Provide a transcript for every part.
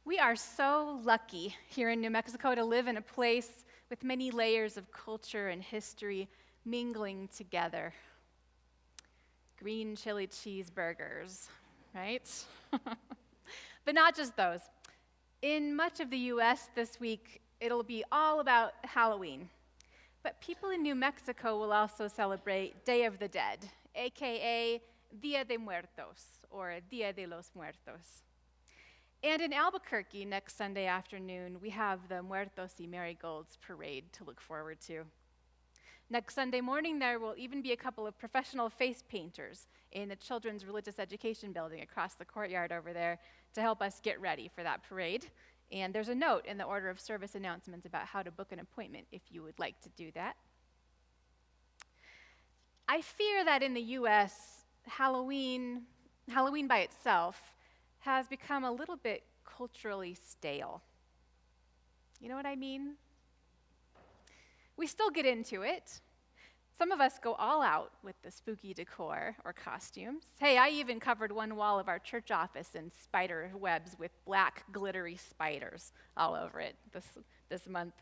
We are so lucky here in New Mexico to live in a place with many layers of culture and history mingling together. Green chili cheeseburgers, right? But not just those. In much of the US this week, it'll be all about Halloween. But people in New Mexico will also celebrate Day of the Dead, aka Dia de Muertos, or Dia de los Muertos. And in Albuquerque next Sunday afternoon, we have the Muertos y Marigolds parade to look forward to. Next Sunday morning, there will even be a couple of professional face painters in the Children's Religious Education building across the courtyard over there to help us get ready for that parade. And there's a note in the order of service announcements about how to book an appointment if you would like to do that. I fear that in the US, Halloween by itself has become a little bit culturally stale. You know what I mean? We still get into it. Some of us go all out with the spooky decor or costumes. Hey, I even covered one wall of our church office in spider webs with black glittery spiders all over it this month.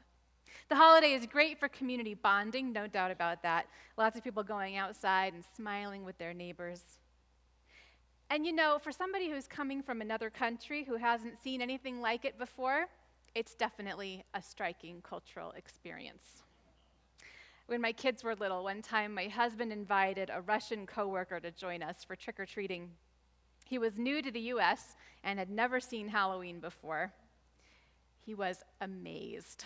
The holiday is great for community bonding, no doubt about that. Lots of people going outside and smiling with their neighbors. And you know, for somebody who's coming from another country who hasn't seen anything like it before, it's definitely a striking cultural experience. When my kids were little, one time my husband invited a Russian coworker to join us for trick-or-treating. He was new to the US and had never seen Halloween before. He was amazed.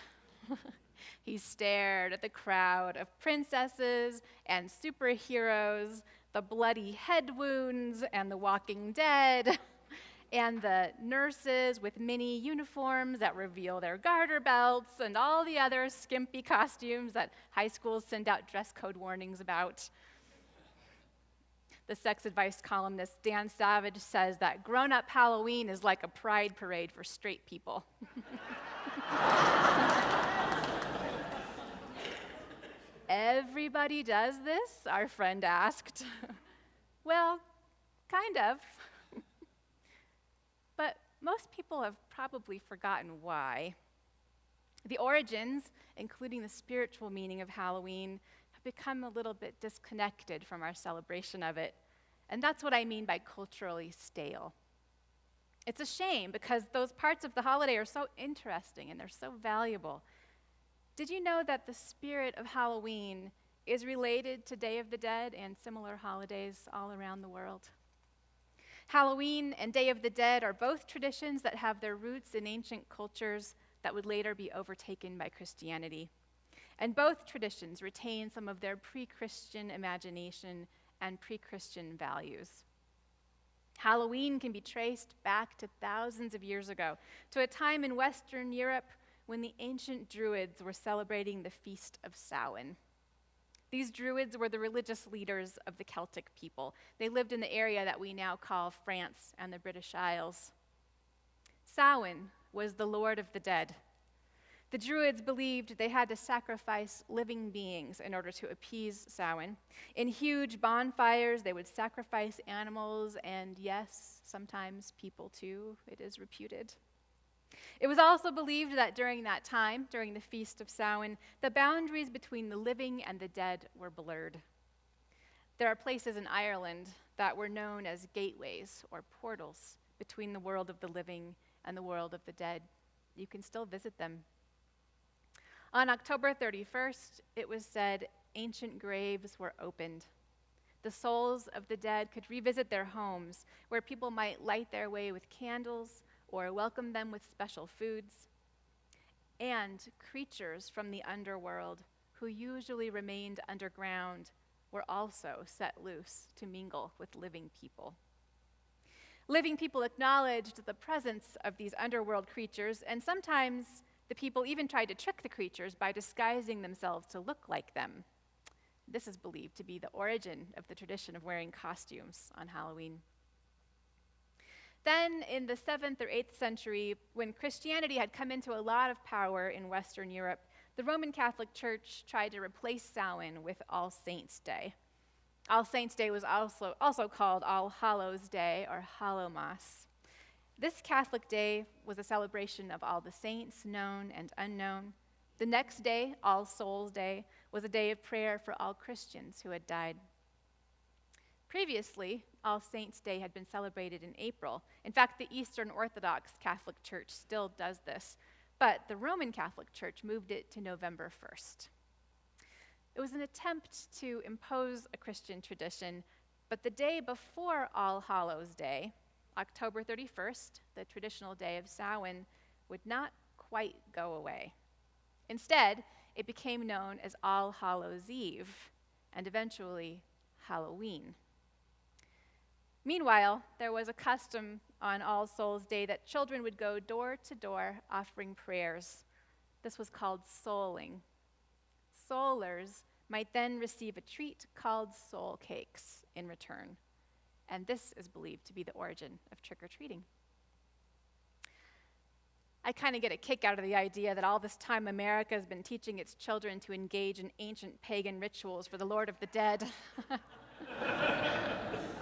He stared at the crowd of princesses and superheroes, the bloody head wounds and the walking dead, and the nurses with mini uniforms that reveal their garter belts, and all the other skimpy costumes that high schools send out dress code warnings about. The sex advice columnist Dan Savage says that grown-up Halloween is like a pride parade for straight people. Everybody does this? Our friend asked. Well, kind of. But most people have probably forgotten why. The origins, including the spiritual meaning of Halloween, have become a little bit disconnected from our celebration of it. And that's what I mean by culturally stale. It's a shame because those parts of the holiday are so interesting and they're so valuable. Did you know that the spirit of Halloween is related to Day of the Dead and similar holidays all around the world? Halloween and Day of the Dead are both traditions that have their roots in ancient cultures that would later be overtaken by Christianity. And both traditions retain some of their pre-Christian imagination and pre-Christian values. Halloween can be traced back to thousands of years ago, to a time in Western Europe when the ancient Druids were celebrating the Feast of Samhain. These Druids were the religious leaders of the Celtic people. They lived in the area that we now call France and the British Isles. Samhain was the Lord of the Dead. The Druids believed they had to sacrifice living beings in order to appease Samhain. In huge bonfires, they would sacrifice animals and, yes, sometimes people too, it is reputed. It was also believed that during that time, during the Feast of Samhain, the boundaries between the living and the dead were blurred. There are places in Ireland that were known as gateways or portals between the world of the living and the world of the dead. You can still visit them. On October 31st, it was said ancient graves were opened. The souls of the dead could revisit their homes, where people might light their way with candles or welcome them with special foods. And creatures from the underworld, who usually remained underground, were also set loose to mingle with living people. Living people acknowledged the presence of these underworld creatures, and sometimes the people even tried to trick the creatures by disguising themselves to look like them. This is believed to be the origin of the tradition of wearing costumes on Halloween. Then, in the 7th or 8th century, when Christianity had come into a lot of power in Western Europe, the Roman Catholic Church tried to replace Samhain with All Saints' Day. All Saints' Day was also called All Hallows' Day or Hallowmas. This Catholic day was a celebration of all the saints, known and unknown. The next day, All Souls' Day, was a day of prayer for all Christians who had died. Previously, All Saints' Day had been celebrated in April. In fact, the Eastern Orthodox Catholic Church still does this, but the Roman Catholic Church moved it to November 1st. It was an attempt to impose a Christian tradition, but the day before All Hallows' Day, October 31st, the traditional day of Samhain, would not quite go away. Instead, it became known as All Hallows' Eve, and eventually Halloween. Meanwhile, there was a custom on All Souls' Day that children would go door to door offering prayers. This was called souling. Soulers might then receive a treat called soul cakes in return. And this is believed to be the origin of trick-or-treating. I kind of get a kick out of the idea that all this time America has been teaching its children to engage in ancient pagan rituals for the Lord of the Dead.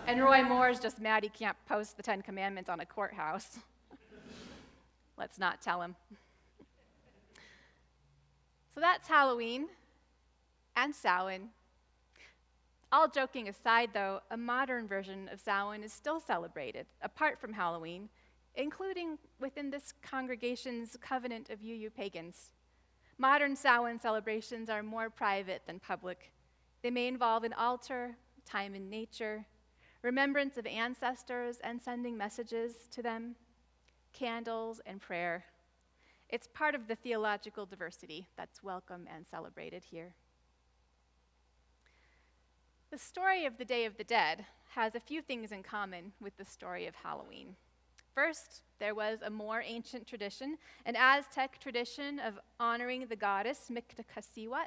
And Roy Moore's just mad he can't post the 10 Commandments on a courthouse. Let's not tell him. So that's Halloween and Samhain. All joking aside, though, a modern version of Samhain is still celebrated, apart from Halloween, including within this congregation's covenant of UU pagans. Modern Samhain celebrations are more private than public. They may involve an altar, time in nature, remembrance of ancestors and sending messages to them, candles and prayer. It's part of the theological diversity that's welcome and celebrated here. The story of the Day of the Dead has a few things in common with the story of Halloween. First, there was a more ancient tradition, an Aztec tradition of honoring the goddess Mictlantecuhtli.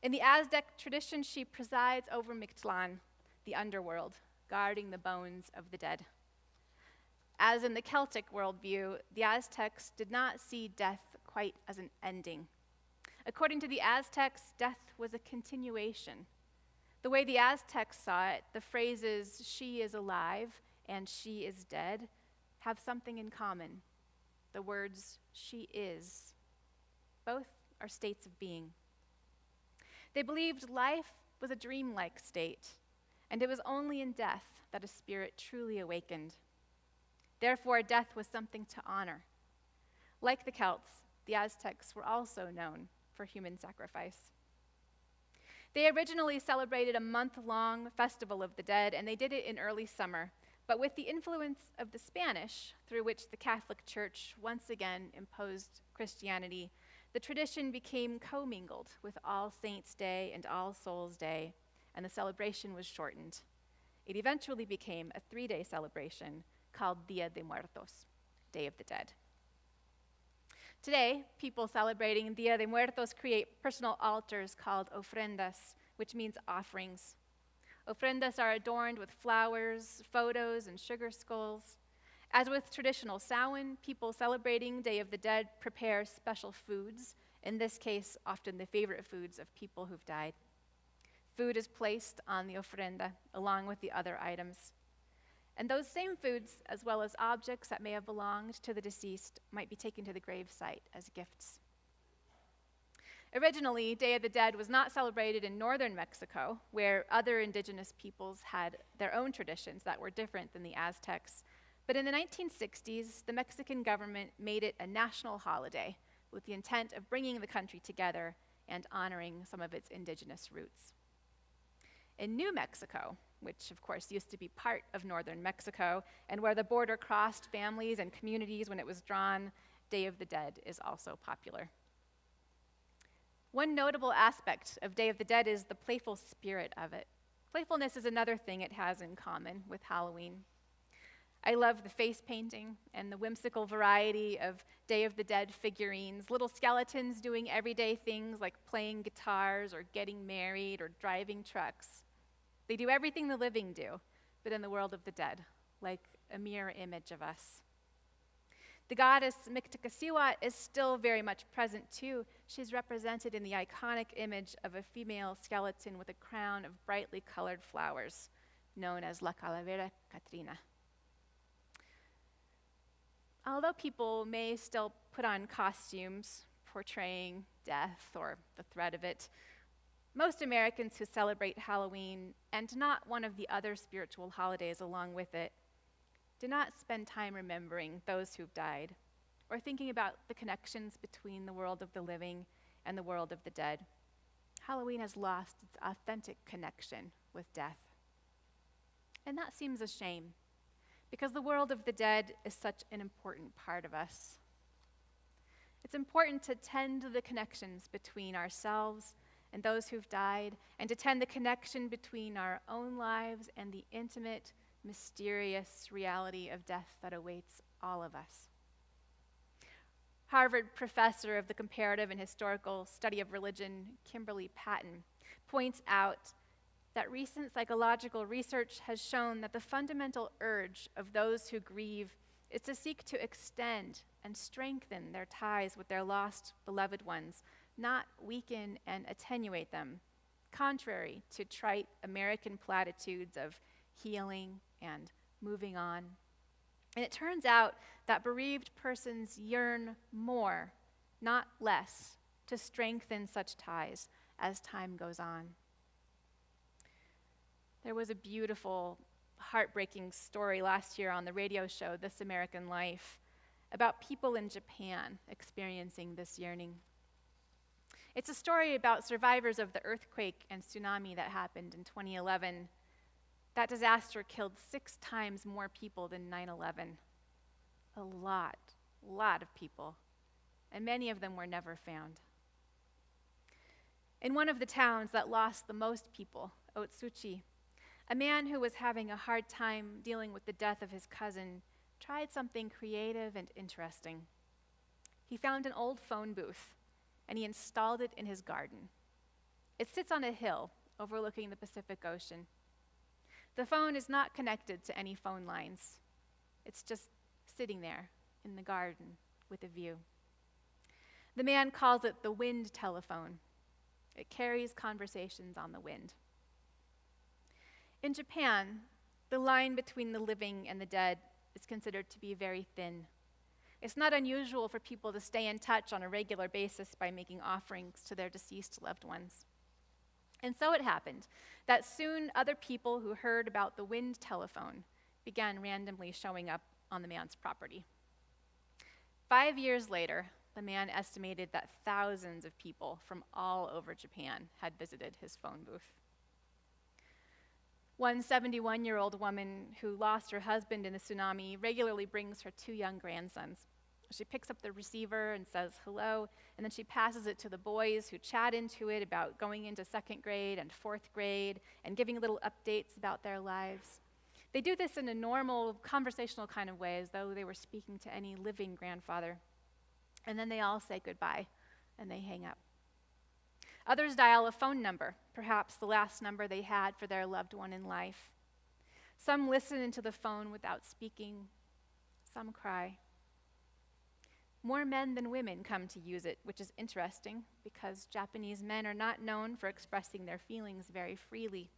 In the Aztec tradition, she presides over Mictlan, the underworld, guarding the bones of the dead. As in the Celtic worldview, the Aztecs did not see death quite as an ending. According to the Aztecs, death was a continuation. The way the Aztecs saw it, the phrases, "she is alive" and "she is dead," have something in common. The words, "she is." Both are states of being. They believed life was a dreamlike state, and it was only in death that a spirit truly awakened. Therefore, death was something to honor. Like the Celts, the Aztecs were also known for human sacrifice. They originally celebrated a month-long festival of the dead, and they did it in early summer. But with the influence of the Spanish, through which the Catholic Church once again imposed Christianity, the tradition became commingled with All Saints' Day and All Souls' Day, and the celebration was shortened. It eventually became a 3-day celebration called Dia de Muertos, Day of the Dead. Today, people celebrating Dia de Muertos create personal altars called ofrendas, which means offerings. Ofrendas are adorned with flowers, photos, and sugar skulls. As with traditional Samhain, people celebrating Day of the Dead prepare special foods, in this case, often the favorite foods of people who've died. Food is placed on the ofrenda along with the other items. And those same foods, as well as objects that may have belonged to the deceased, might be taken to the gravesite as gifts. Originally, Day of the Dead was not celebrated in northern Mexico, where other indigenous peoples had their own traditions that were different than the Aztecs. But in the 1960s, the Mexican government made it a national holiday with the intent of bringing the country together and honoring some of its indigenous roots. In New Mexico, which of course used to be part of northern Mexico, and where the border crossed families and communities when it was drawn, Day of the Dead is also popular. One notable aspect of Day of the Dead is the playful spirit of it. Playfulness is another thing it has in common with Halloween. I love the face painting and the whimsical variety of Day of the Dead figurines, little skeletons doing everyday things like playing guitars or getting married or driving trucks. They do everything the living do, but in the world of the dead, like a mirror image of us. The goddess Mictlantecuhtli is still very much present too. She's represented in the iconic image of a female skeleton with a crown of brightly colored flowers, known as La Calavera Catrina. although people may still put on costumes portraying death or the threat of it, most Americans who celebrate Halloween, and not one of the other spiritual holidays along with it, do not spend time remembering those who've died or thinking about the connections between the world of the living and the world of the dead. Halloween has lost its authentic connection with death. And that seems a shame, because the world of the dead is such an important part of us. It's important to tend the connections between ourselves and those who've died, and to tend the connection between our own lives and the intimate, mysterious reality of death that awaits all of us. Harvard professor of the comparative and historical study of religion, Kimberly Patton, points out that recent psychological research has shown that the fundamental urge of those who grieve is to seek to extend and strengthen their ties with their lost beloved ones, not weaken and attenuate them, contrary to trite American platitudes of healing and moving on. And it turns out that bereaved persons yearn more, not less, to strengthen such ties as time goes on. There was a beautiful, heartbreaking story last year on the radio show This American Life about people in Japan experiencing this yearning. It's a story about survivors of the earthquake and tsunami that happened in 2011. That disaster killed 6 times more people than 9/11. A lot of people, and many of them were never found. In one of the towns that lost the most people, Otsuchi, a man who was having a hard time dealing with the death of his cousin tried something creative and interesting. He found an old phone booth, and he installed it in his garden. It sits on a hill overlooking the Pacific Ocean. The phone is not connected to any phone lines. It's just sitting there in the garden with a view. The man calls it the wind telephone. It carries conversations on the wind. In Japan, the line between the living and the dead is considered to be very thin. It's not unusual for people to stay in touch on a regular basis by making offerings to their deceased loved ones. And so it happened that soon other people who heard about the wind telephone began randomly showing up on the man's property. 5 years later, the man estimated that thousands of people from all over Japan had visited his phone booth. One 71-year-old woman who lost her husband in the tsunami regularly brings her 2 young grandsons. She picks up the receiver and says hello, and then she passes it to the boys who chat into it about going into 2nd grade and 4th grade and giving little updates about their lives. They do this in a normal, conversational kind of way, as though they were speaking to any living grandfather. And then they all say goodbye, and they hang up. Others dial a phone number, perhaps the last number they had for their loved one in life. Some listen into the phone without speaking. Some cry. More men than women come to use it, which is interesting because Japanese men are not known for expressing their feelings very freely.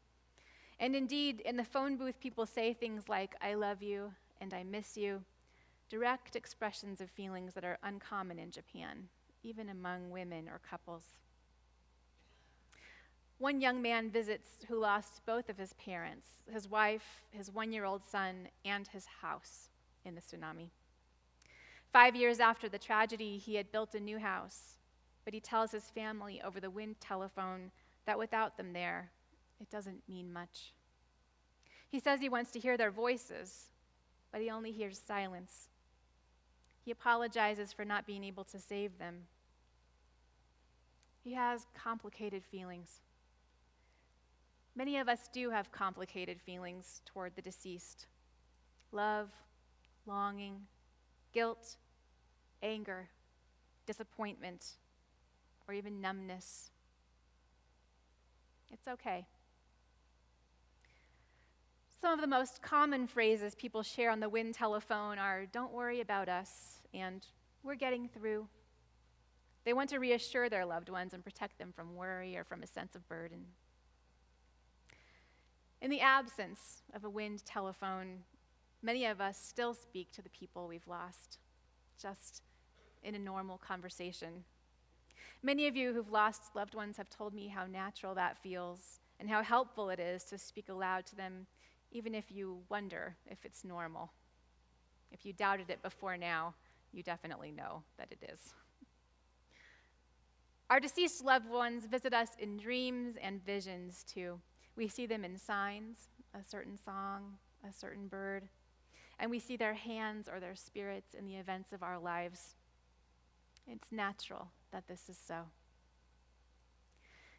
And indeed, in the phone booth, people say things like, "I love you," and "I miss you," direct expressions of feelings that are uncommon in Japan, even among women or couples. One young man visits who lost both of his parents, his wife, his 1-year-old son, and his house in the tsunami. 5 years after the tragedy, he had built a new house, but he tells his family over the wind telephone that without them there, it doesn't mean much. He says he wants to hear their voices, but he only hears silence. He apologizes for not being able to save them. He has complicated feelings. Many of us do have complicated feelings toward the deceased. Love, longing, guilt, anger, disappointment, or even numbness. It's okay. Some of the most common phrases people share on the wind telephone are, "Don't worry about us," and "We're getting through." They want to reassure their loved ones and protect them from worry or from a sense of burden. In the absence of a wind telephone, many of us still speak to the people we've lost. just in a normal conversation. Many of you who've lost loved ones have told me how natural that feels and how helpful it is to speak aloud to them, even if you wonder if it's normal. If you doubted it before now, you definitely know that it is. Our deceased loved ones visit us in dreams and visions too. We see them in signs, a certain song, a certain bird, and we see their hands or their spirits in the events of our lives. It's natural that this is so.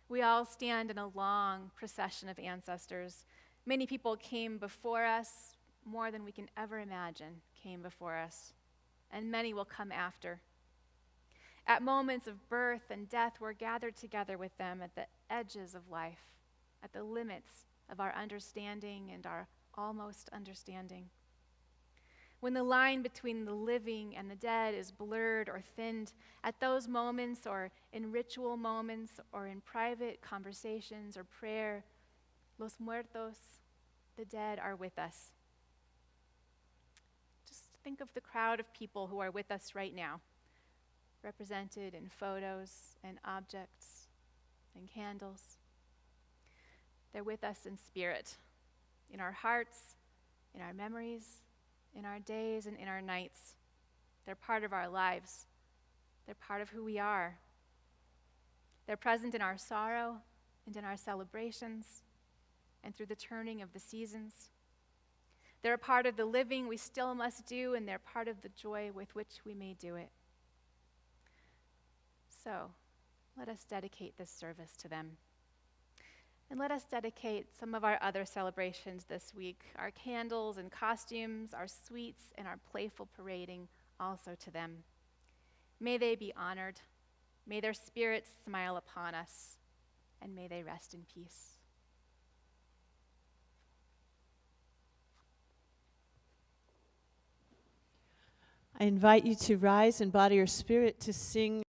We all stand in a long procession of ancestors. Many people came before us, more than we can ever imagine came before us, and many will come after. At moments of birth and death, we're gathered together with them at the edges of life, at the limits of our understanding and our almost understanding. When the line between the living and the dead is blurred or thinned, at those moments or in ritual moments or in private conversations or prayer, los muertos, the dead, are with us. Just think of the crowd of people who are with us right now, represented in photos and objects and candles. They're with us in spirit, in our hearts, in our memories, in our days and in our nights. They're part of our lives. They're part of who we are. They're present in our sorrow and in our celebrations and through the turning of the seasons. They're a part of the living we still must do, and they're part of the joy with which we may do it. So, let us dedicate this service to them. And let us dedicate some of our other celebrations this week, our candles and costumes, our sweets, and our playful parading also to them. May they be honored. May their spirits smile upon us, and may they rest in peace. I invite you to rise in body or spirit to sing